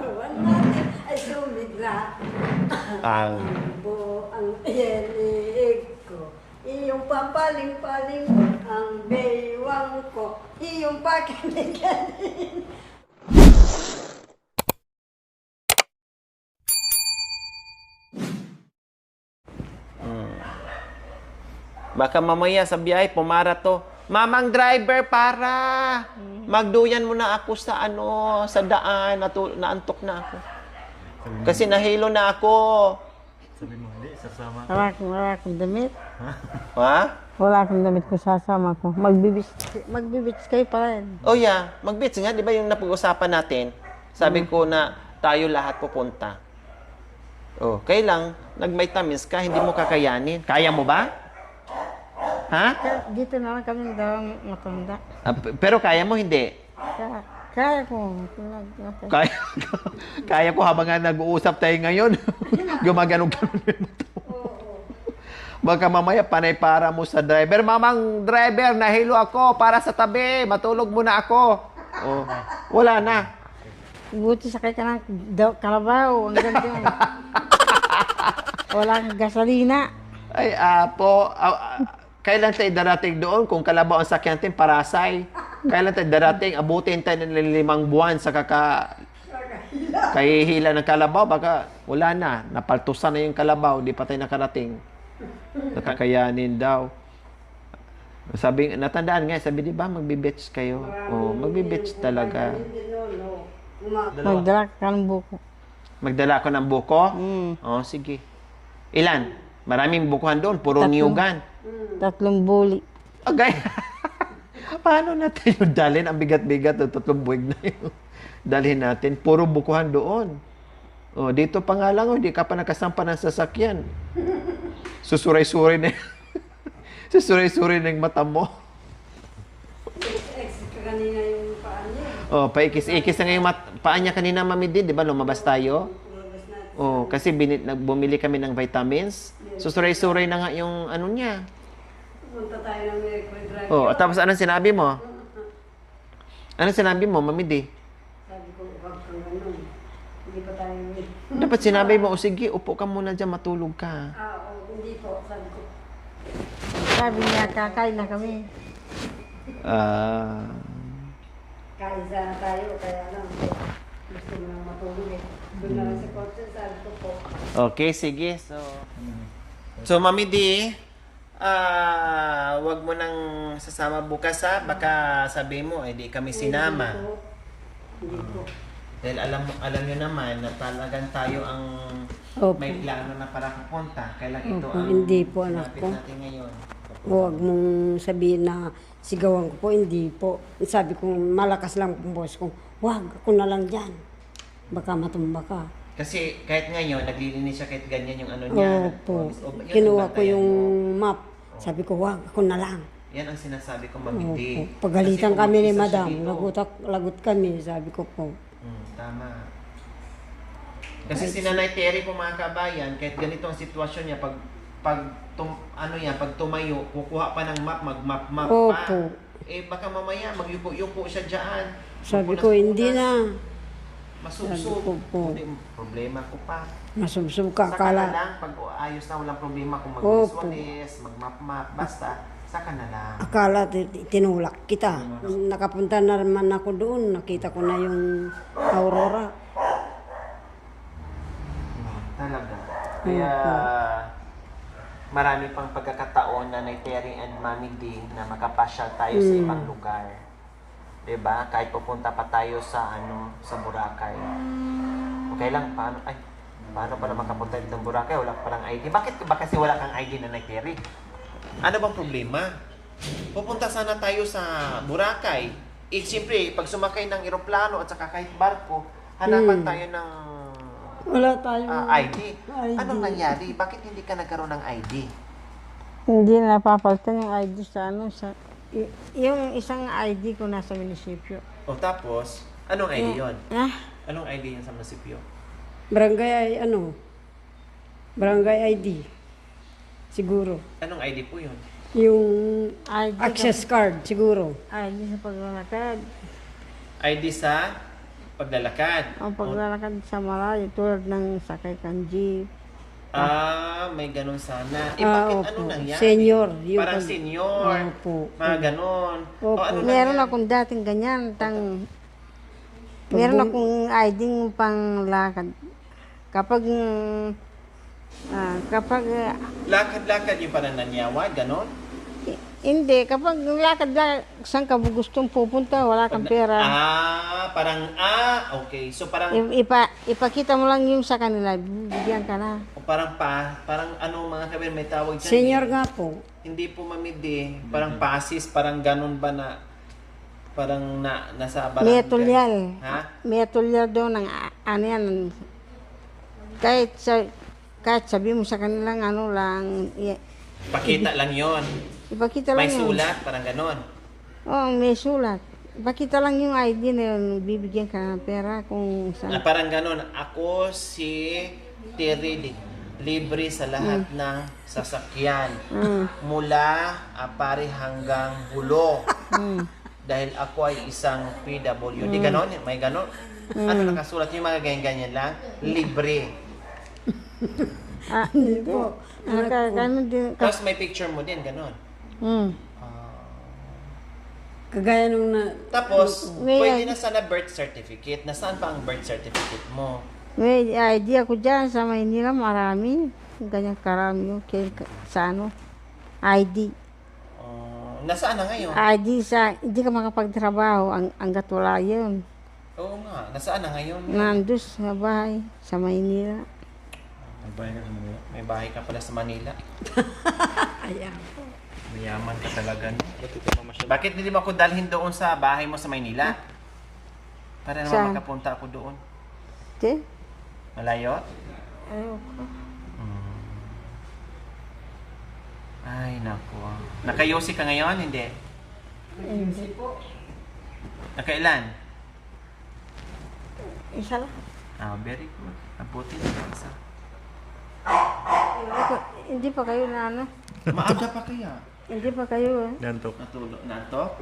Katawan natin ay sumigla. Ang Ang ilig ko, iyong papaling-paling ang baywang ko, iyong pakiniganin. baka mamaya sa biyahe, pumara to. Mamang driver, para! Magduyan mo na ako sa sa daan. Naantok na ako. Kasi nahilo na ako. Sabi mo, hindi, sasama. Wala akong damit. Ha? Wala akong damit ko sasama ko. Magbibits kayo pa rin. Oh yeah, mag-beach nga. Di ba yung napag-usapan natin? Sabi ko na tayo lahat pupunta. Oh, kailang nag-vitamins ka, hindi mo kakayanin. Kaya mo ba? Ha? Dito na lang kami daw matanda. Pero kaya mo, hindi? Kaya ko. Kaya, kaya ko habang nga nag-uusap tayo ngayon. Gumaganon-ganon yung mata mo. Baka mamaya panay para mo sa driver. Mamang driver, nahilo ako para sa tabi. Matulog muna ako. Oh, wala na. Buti sakay ka ng kalabaw. Ang ganda yun. Walang gasolina. Ay, apo. Kailan tayo darating doon? Kung kalabaw ang sakyan natin, parasay. Kailan tayo darating? Abutin tayo ng 5 buwan sa kahihila ng kalabaw. Baka wala na. Napaltusan na yung kalabaw. Di pa tayo nakarating. Nakakayanin daw. Sabi, natandaan nga, sabi, di ba, magbe-beach kayo? Oh, magbe-beach talaga. Magdala ka ng buko. Magdala ko ng buko? Oh, sige. Ilan? Maraming bukuhan doon. Puro niyugan. 3 buli. Okay. Paano natin yung dalhin? Ang bigat-bigat. 3 buwig na yun. Dalhin natin. Puro bukuhan doon. Oh, dito pa nga lang, hindi ka pa nakasampa ng sasakyan. Susuray-suray na susuray-suray na yung mata mo. Exit kanina yung paa niya. Oh, paikis-ikis na ngayon paa niya kanina, Mami Din. Di ba, lumabas tayo? Oh, kasi bumili kami ng vitamins. Susuray-suray na nga yung niya. Punta tayo ng Mercury Drive. Oh, tapos anong sinabi mo? Anong sinabi mo, Mami Di? Sabi ko, wag kang ganun. Hindi pa tayo Dapat sinabi mo, o sige, upo ka muna dyan, matulog ka. hindi po. Sabi ko, Sabi niya, kakain na kami. kain sana tayo. Kaya lang, gusto mo lang matulog eh. Doon na lang sa kotse, sabi ko po. Okay, sige. So Mami Di, wag mo nang sasama bukas ha. Baka sabi mo, di kami sinama. Hindi po. Dahil alam nyo naman na talagang tayo ang Opo. may plano na para pupunta. Kailan ito Opo, ang hindi po, anak lapit ko. natin ngayon. Huwag mong sabihin na sigawan ko po, hindi po. Sabi ko, malakas lang po boss ko. Huwag, ako na lang dyan. Baka matumba ka. Kasi kahit ngayon, naglilinis siya kahit ganyan yung niya. Opo. Yun ang Kinuha ko bantayan yung mo. map. Sabi ko, huwag, ako na lang. Yan ang sinasabi ko, Mami Di. Opo. Pagalitan Kasi kung kami ni mag-isa siya madam. dito, Lagot kami, sabi ko po. Tama. Kasi si Nanay Terry po mga kabayan, kahit ganito ang sitwasyon niya, pag tumayo, kukuha pa ng map, mag-map-map pa. Opo. Baka mamaya, magyupo-yupo siya dyan. Sabi ko, hindi na. Masubsob. Sabi ko po. Hindi, problema ko pa. Masubsob ka, Saka na akala. lang, pag ayos na, walang problema kung Opo. mag-visualize, mag-map-map, basta, saka na lang. Akala tinulak kita. Nakapunta na naman ako doon. Nakita ko na yung aurora. Talaga. Kaya, marami pang pagkakataon na Terry and Mami D na makapasyal tayo sa ibang lugar. 'Di ba? Kahit pupunta pa tayo sa sa Boracay. Okay lang, paano para makapunta dito ng Boracay? Wala pa lang ID. Bakit ba kasi wala kang ID na Terry? Ano bang problema? Pupunta sana tayo sa Boracay. Siyempre, pag sumakay ng eroplano at saka kahit barko, hanapan tayo ng Wala tayong ID. ID. Anong nangyari? Bakit hindi ka nagkaroon ng ID? Hindi na napapalitan yung ID sa yung isang ID ko nasa munisipyo. O tapos, anong ID yon? Ah, Anong ID yan sa munisipyo? barangay barangay ID. Siguro. Anong ID po yun? Yung ID access card, siguro. ID sa paglalakad. ID sa Paglalakad. Ang paglalakad sa malayo tulad ng sakay kang jeep. May ganun sana. Ah, Bakit opo. ano nangyari? Senior, yung Parang pag- senior. Opo. Mga ganun. Opo. Meron akong dating ganyan, meron akong ID panglakad. Kapag Lakad-lakad yung parang nanyawad, ganun. hindi, kapag lakad saan ka gustong pupunta, wala kang pera. Okay. So parang, Ipakita mo lang yung sa kanila, bibigyan ka na. parang ano mga kabir, may tawag dyan. Senior eh. nga po. Hindi po mamidi. Parang pasis, parang ganun ba na, parang nasa barangay. May tulyal. Ha? May tulyal doon ng ano yan. Kahit sabi mo sa kanilang ano lang, Pakita lang yon. ipakita lang May yun. sulat, parang ganun. Oo, may sulat. Ipakita lang yung ID na yun, bibigyan ka ng pera kung saan. Parang ganun. Ako si Terry, libre sa lahat ng sasakyan. Mula Apari hanggang Hulo. Dahil ako ay isang PWD. Ganon? May ganon? Ano nakasulat yung mga ganyan-ganyan lang? Libre. Hindi po. Ganun din. Tapos may picture mo din, ganon. Kagaya nung na... Tapos, May pwede na sana birth certificate. Nasaan pa ang birth certificate mo? May ID ako dyan sa Maynila, marami. Ganyan karami yung sa ano, ID. Nasaan na ngayon? ID sa, hindi ka makapagtrabaho hanggat wala yun. Oo nga. Nasaan na ngayon? Nandun sa bahay, sa Maynila. Nagbayad ka sa Manila. May bahay ka pala sa Manila. Ayan. Mayaman ka talaga, no? Ba't ito mamasyal? Bakit hindi mo ako dalhin doon sa bahay mo sa Maynila? Para naman Saan? makapunta ako doon. Te? Malayo? Ayoko. Ay, naku. Nakayosi ka ngayon? Hindi. Hindi po. Nakailan? Isa lang. Very good. Mabuti na isa. Hindi pa kayo na ano. Maaga pa kaya? Hindi pa kayo Nantok. Natulog? Nantok?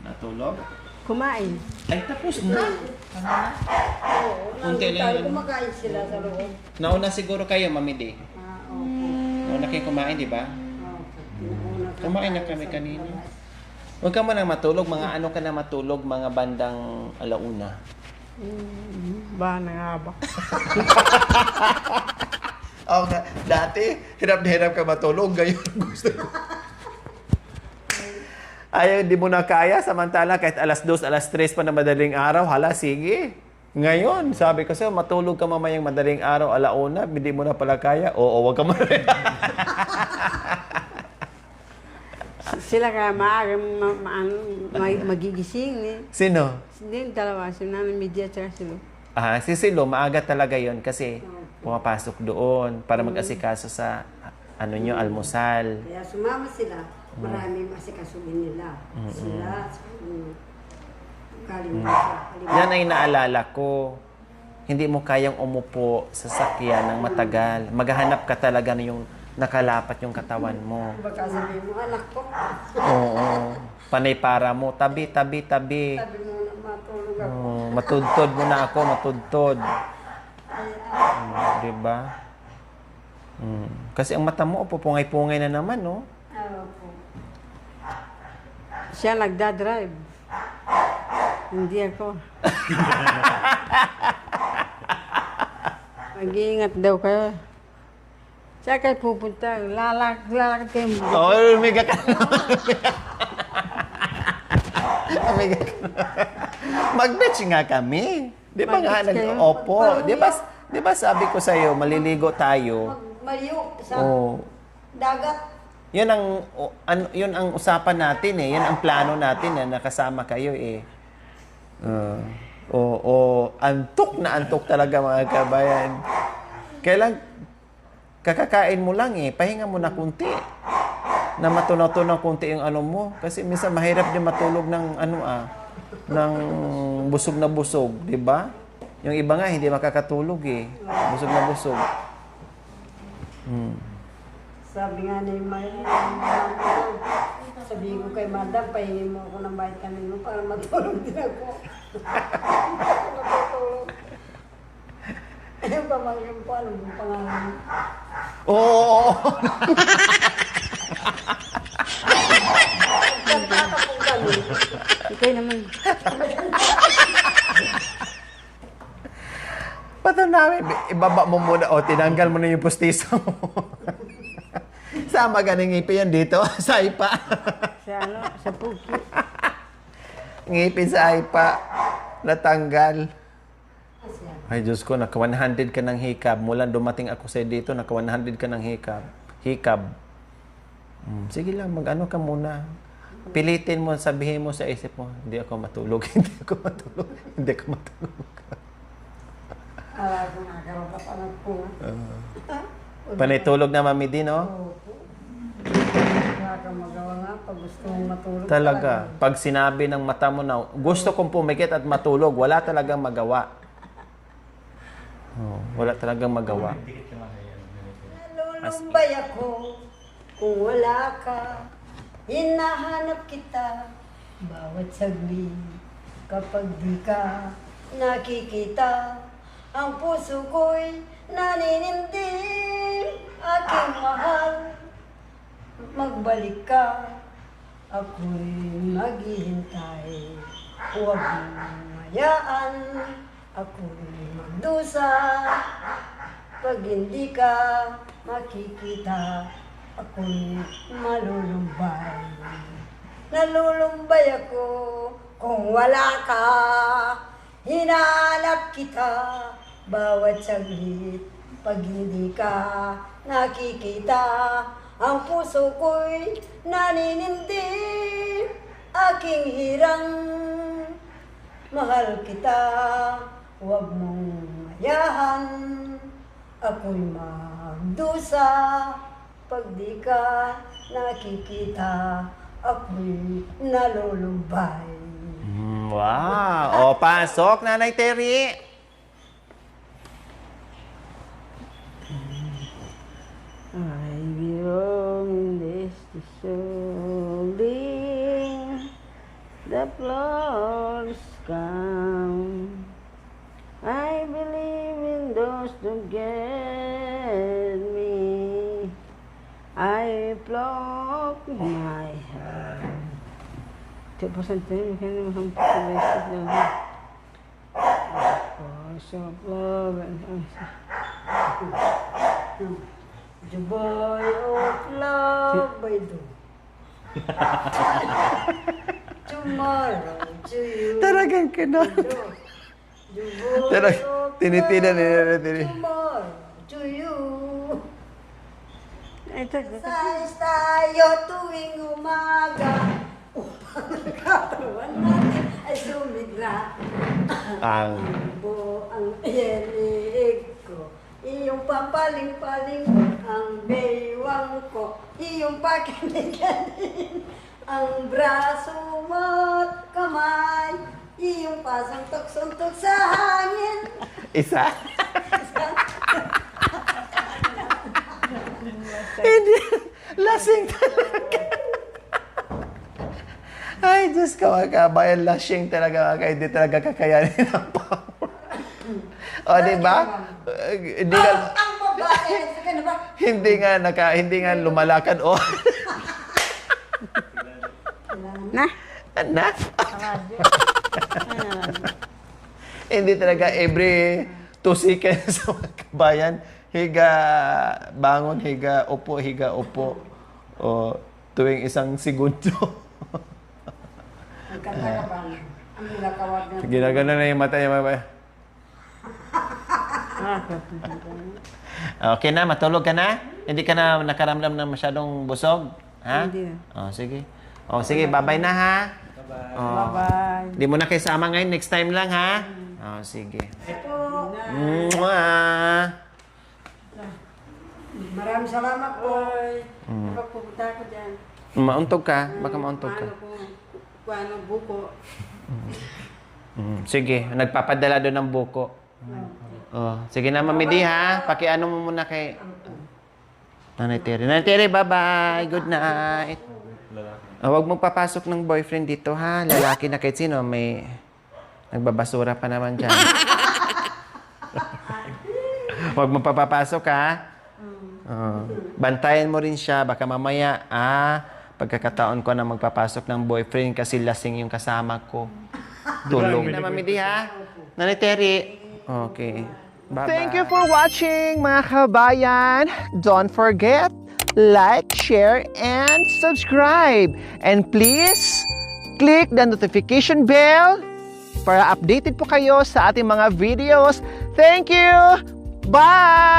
Natulog? kumain. Ay, tapos na. Unti lang Tayo yun. kumakain sila sa loob. Nauna siguro kayo, Mami D. Opo. Nauna kayo kumain, di ba? Nauna ka Kumain na kami kanina. Huwag ka muna matulog. Mga ano ka na matulog, mga bandang alauna. Ba na nga ba? Okay. Dati, hirap na hirap ka matulog. Ngayon, gusto ko. Ay, di mo na kaya. Samantala, kahit alas 2, alas 3 pa na madaling araw, hala, sige. Ngayon, sabi ko sa'yo, matulog ka mamayang madaling araw, alauna, hindi mo na pala kaya. Oo, wag ka muna. Sila kaya maaga magigising eh. Sino? Hindi, dalawa. Si Nanay Media at sila. Si Silo, maaga talaga yon kasi pumapasok doon para mag-asikaso sa ano nyo, almusal. Kaya sumama sila. Marami masikasuhin nila. Sila, kalimutan. Yan ay naalala ko. Hindi mo kayang umupo sa sakyan ng matagal. Maghahanap ka talaga na yung nakalapat yung katawan mo. Baka sabi mo, anak ko, Oo. Panay para mo. Tabi, tabi, tabi. sabi mo na matulog ako. Matudtod mo na ako, matudtod. Diba? Kasi ang mata mo, pupungay-pungay na naman, no? Opo. Siya nagdadrive. Hindi ako. Mag-iingat daw kayo. Siya kayo pupunta. Lalakad kayo. Oh, umiga ka. Umiga ka. Mag-beach nga kami. Di ba nga? Mag-beach kayo? Opo. Di ba sabi ko sa'yo, maliligo tayo. Magmaliw sa Oh. dagat. Yun ang usapan natin eh. Yan ang plano natin na nakasama kayo eh. Antok na antok talaga mga kabayan. Kailan kakakain mo lang eh. Pahinga mo na kunti. Na matunaw-tunaw kunti yung ano mo. Kasi minsan mahirap din matulog ng ng busog na busog, di ba? Yung iba nga hindi makakatulog eh. Busog na busog. Sabi nga ni sabi ko kay madam, pahingin mo ako ng bayad kanino para matulog din ako. Yung pamangkin po, ano yung pangalan? Oo! Kanta po kami. Ikaw naman. Pato namin, ibaba mo muna o tinanggal mo na yung pustiso mo. Sama ganing ngipin yan dito, sa ipa. Sa puki. Ngipin sa ipa, natanggal. Ay Diyos ko, naka 100 ka ng hikab. Mula dumating ako sa dito, naka 100 ka ng hikab. Sige lang, mag-ano ka muna. Pilitin mo, sabihin mo sa isip mo, hindi ako matulog, hindi ako matulog, hindi ako matulog. Kung nagkaroon ka pa ng punga. Panitulog na Mami Di, no? Opo. Wala kang magawa nga pag gusto mong matulog. Talaga. Pag sinabi ng mata mo na, gusto kong pumikit at matulog, wala talagang magawa. Wala talagang magawa. Nalulumbay ako kung wala ka. Hinahanap kita bawat saglit. Kapag di ka nakikita, ang puso ko'y naninindig. Aking mahal, magbalik ka. Ako'y maghihintay. Huwag mong hayaan. Ako'y magdusa. Pag hindi ka makikita, ako'y malulumbay. Nalulumbay ako kung wala ka. Hinahanap kita bawat saglit. Pag hindi ka nakikita, ang puso ko'y naninindig. Aking hirang, mahal kita. Huwag mong mayahan. Ako'y magdusa. Pag di ka nakikita, ako'y nalulumbay. Wow! O, pasok, Nanay Terry! I belong in this building. The floors come. I believe in those who get me. I pluck my hand. Tapos ang tayo, kaya naman ang pagkalasip lang. Force of love and The boy of love by do. Tomorrow to you. Talagang kinon. The boy Talagang of tinitinan ni Nanay Terry. tomorrow to you. Ay, taga. Sayos tayo tuwing umaga. Upang ang katawan natin ay sumigla. Ang Ang ilig ko. Iyong papaling-paling ang baywang ko. Iyong pakiniganin ang braso mo't kamay. Iyong pasang-tok-suntok sa hangin. isa. Hindi. Lasing talaga. Ay, Diyos ko, mga kabayan, lasing talaga. Hindi talaga kakayanin ang power. O, di ba? Hindi nga, Ang babae, sige na ba? hindi nga lumalakad. O, Na? na? Hindi talaga every 2 seconds mga kabayan. Higa, bangon, higa, upo, higa, upo. O, tuwing 1 segundo. Ang kanta ka ba? Ang nilakawag na. Ginagana na yung mata niya, mga Okay na, matulog ka na? Hindi ka na nakaramdam ng masyadong busog? Ha? Hindi na. Sige. Sige, bye-bye na ha. Bye-bye. Di mo na kayo sama ngayon, next time lang ha. Sige. Po. Mwah! Maraming salamat po. Kapag pupunta ako dyan, Mauntog ka? Baka mauntog ka. Paano buko? Sige, nagpapadala doon ng buko. Sige na, Mami Di ha. Pakiano mo muna kay Nanay Terry. Nanay Terry, bye-bye. Good night. Huwag mong papasok ng boyfriend dito ha. Lalaki na kahit sino. May nagbabasura pa naman dyan. Huwag mo papapasok, ha? Bantayan mo rin siya. Baka mamaya, pagkakataon ko na magpapasok ng boyfriend kasi lasing yung kasama ko. Tulog na, Mami D, ha? Nanay Terry. Okay. Bye-bye. Thank you for watching, mga kabayan. Don't forget, like, share, and subscribe. And please, click the notification bell para updated po kayo sa ating mga videos. Thank you! Bye!